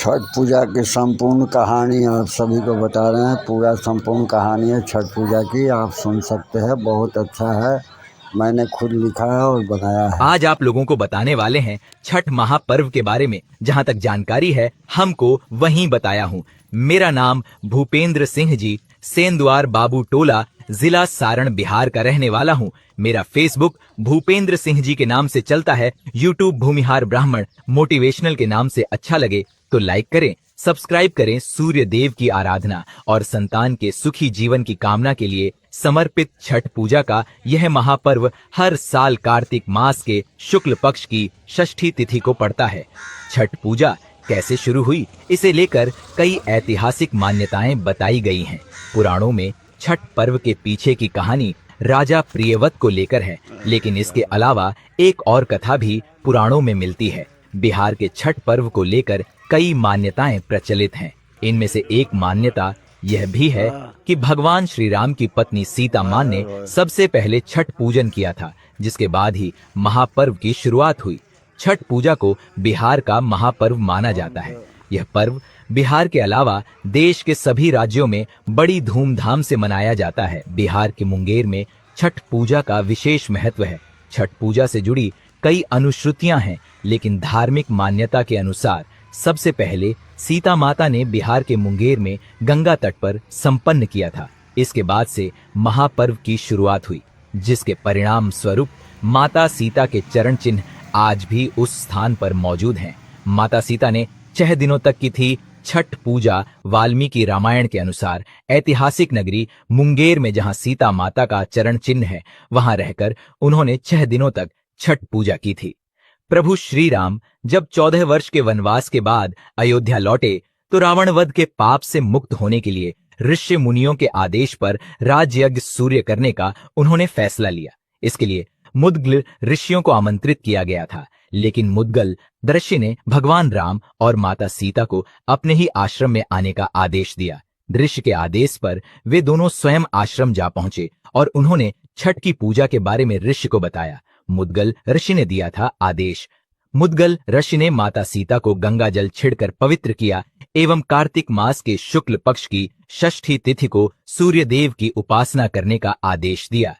छठ पूजा की संपूर्ण कहानी आप सभी को बता रहे हैं। पूरा संपूर्ण कहानी है छठ पूजा की, आप सुन सकते हैं। बहुत अच्छा है, मैंने खुद लिखा है और बनाया है। आज आप लोगों को बताने वाले हैं छठ महापर्व के बारे में। जहां तक जानकारी है हमको वहीं बताया हूँ। मेरा नाम भूपेंद्र सिंह जी, सेंदुआर बाबू टोला, जिला सारण, बिहार का रहने वाला हूँ। मेरा फेसबुक भूपेंद्र सिंह जी के नाम से चलता है। यूट्यूब भूमिहार ब्राह्मण मोटिवेशनल के नाम से अच्छा लगे तो लाइक करें, सब्सक्राइब करें। सूर्य देव की आराधना और संतान के सुखी जीवन की कामना के लिए समर्पित छठ पूजा का यह महापर्व हर साल कार्तिक मास के शुक्ल पक्ष की षष्ठी तिथि को पड़ता है। छठ पूजा कैसे शुरू हुई, इसे लेकर कई ऐतिहासिक मान्यताएं बताई गई हैं। पुराणों में छठ पर्व के पीछे की कहानी राजा प्रियव्रत को लेकर है, लेकिन इसके अलावा एक और कथा भी पुराणों में मिलती है। बिहार के छठ पर्व को लेकर कई मान्यताएं प्रचलित हैं। इनमें से एक मान्यता यह भी है कि भगवान श्री राम की पत्नी सीता मां ने सबसे पहले छठ पूजन किया था, जिसके बाद ही महापर्व की शुरुआत हुई। छठ पूजा को बिहार का महापर्व माना जाता है। यह पर्व बिहार के अलावा देश के सभी राज्यों में बड़ी धूमधाम से मनाया जाता है। बिहार के मुंगेर में छठ पूजा का विशेष महत्व है। छठ पूजा से जुड़ी कई अनुश्रुतियां हैं, लेकिन धार्मिक मान्यता के अनुसार सबसे पहले सीता माता ने बिहार के मुंगेर में गंगा तट पर संपन्न किया था। इसके बाद से महापर्व की शुरुआत हुई, जिसके परिणाम स्वरूप माता सीता के चरण चिन्ह आज भी उस स्थान पर मौजूद हैं। माता सीता ने 6 दिनों तक की थी छठ पूजा। वाल्मीकि रामायण के अनुसार ऐतिहासिक नगरी मुंगेर में जहां सीता माता का चरण चिन्ह है, वहां रहकर उन्होंने 6 दिनों तक छठ पूजा की थी। प्रभु श्री राम जब 14 वर्ष के वनवास के बाद अयोध्या लौटे तो रावण वध के पाप से मुक्त होने के लिए ऋषि मुनियों के आदेश पर राजयज्ञ सूर्य करने का उन्होंने फैसला लिया। इसके लिए मुद्गल ऋषियों को आमंत्रित किया गया था, लेकिन मुद्गल ऋषि ने भगवान राम और माता सीता को अपने ही आश्रम में आने का आदेश दिया। ऋषि के आदेश पर वे दोनों स्वयं आश्रम जा पहुंचे और उन्होंने छठ की पूजा के बारे में ऋषि को बताया। मुद्गल ऋषि ने दिया था आदेश। मुद्गल ऋषि ने माता सीता को गंगा जल छिड़कर पवित्र किया एवं कार्तिक मास के शुक्ल पक्ष की षष्ठी तिथि को सूर्य देव की उपासना करने का आदेश दिया।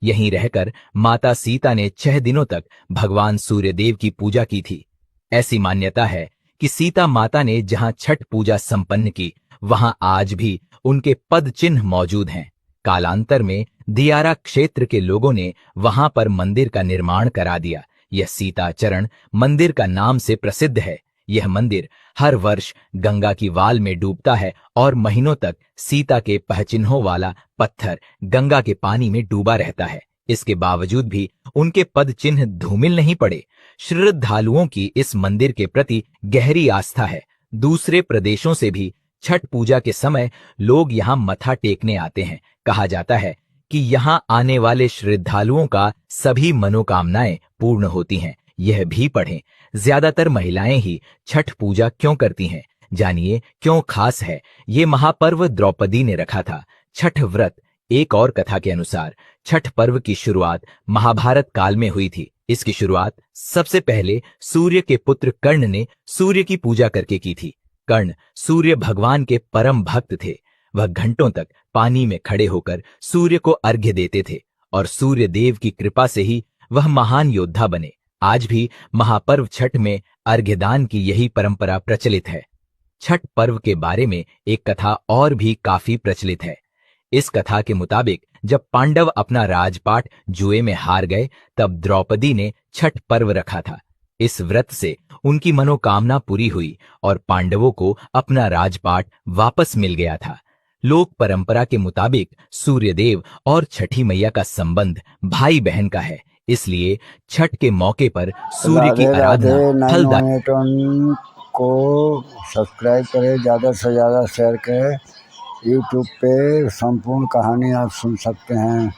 यहीं रहकर माता सीता ने 6 दिनों तक भगवान सूर्य देव की पूजा की थी। ऐसी मान्यता है कि सीता माता ने जहां छठ पूजा संपन्न की, वहां आज भी उनके पद चिन्ह मौजूद हैं। कालांतर में दियारा क्षेत्र के लोगों ने वहां पर मंदिर का निर्माण करा दिया। यह सीता चरण मंदिर का नाम से प्रसिद्ध है। यह मंदिर हर वर्ष गंगा की वाल में डूबता है और महीनों तक सीता के पहचिन्हों वाला पत्थर गंगा के पानी में डूबा रहता है। इसके बावजूद भी उनके पद चिन्ह धूमिल नहीं पड़े। श्रद्धालुओं की इस मंदिर के प्रति गहरी आस्था है। दूसरे प्रदेशों से भी छठ पूजा के समय लोग यहाँ मत्था टेकने आते हैं। कहा जाता है कि यहाँ आने वाले श्रद्धालुओं का सभी मनोकामनाएं पूर्ण होती हैं। यह भी पढ़ें, ज्यादातर महिलाएं ही छठ पूजा क्यों करती हैं। जानिए क्यों खास है। ये महापर्व द्रौपदी ने रखा था। छठ व्रत। एक और कथा के अनुसार छठ पर्व की शुरुआत महाभारत काल में हुई थी। इसकी शुरुआत सबसे पहले सूर्य के पुत्र कर्ण ने सूर्य की पूजा करके की थी। कर्ण सूर्य भगवान के परम भक्त थे। वह घंटों तक पानी में खड़े होकर सूर्य को अर्घ्य देते थे और सूर्य देव की कृपा से ही वह महान योद्धा बने। आज भी महापर्व छठ में अर्घ्यदान की यही परंपरा प्रचलित है। छठ पर्व के बारे में एक कथा और भी काफी प्रचलित है। इस कथा के मुताबिक जब पांडव अपना राजपाट जुए में हार गए, तब द्रौपदी ने छठ पर्व रखा था। इस व्रत से उनकी मनोकामना पूरी हुई और पांडवों को अपना राजपाट वापस मिल गया था। लोक परंपरा के मुताबिक सूर्यदेव और छठी मैया का संबंध भाई बहन का है। इसलिए छठ के मौके पर सूर्य की आराधना फलदायी। को सब्सक्राइब करें, ज़्यादा से ज़्यादा शेयर करें। यूट्यूब पे संपूर्ण कहानी आप सुन सकते हैं।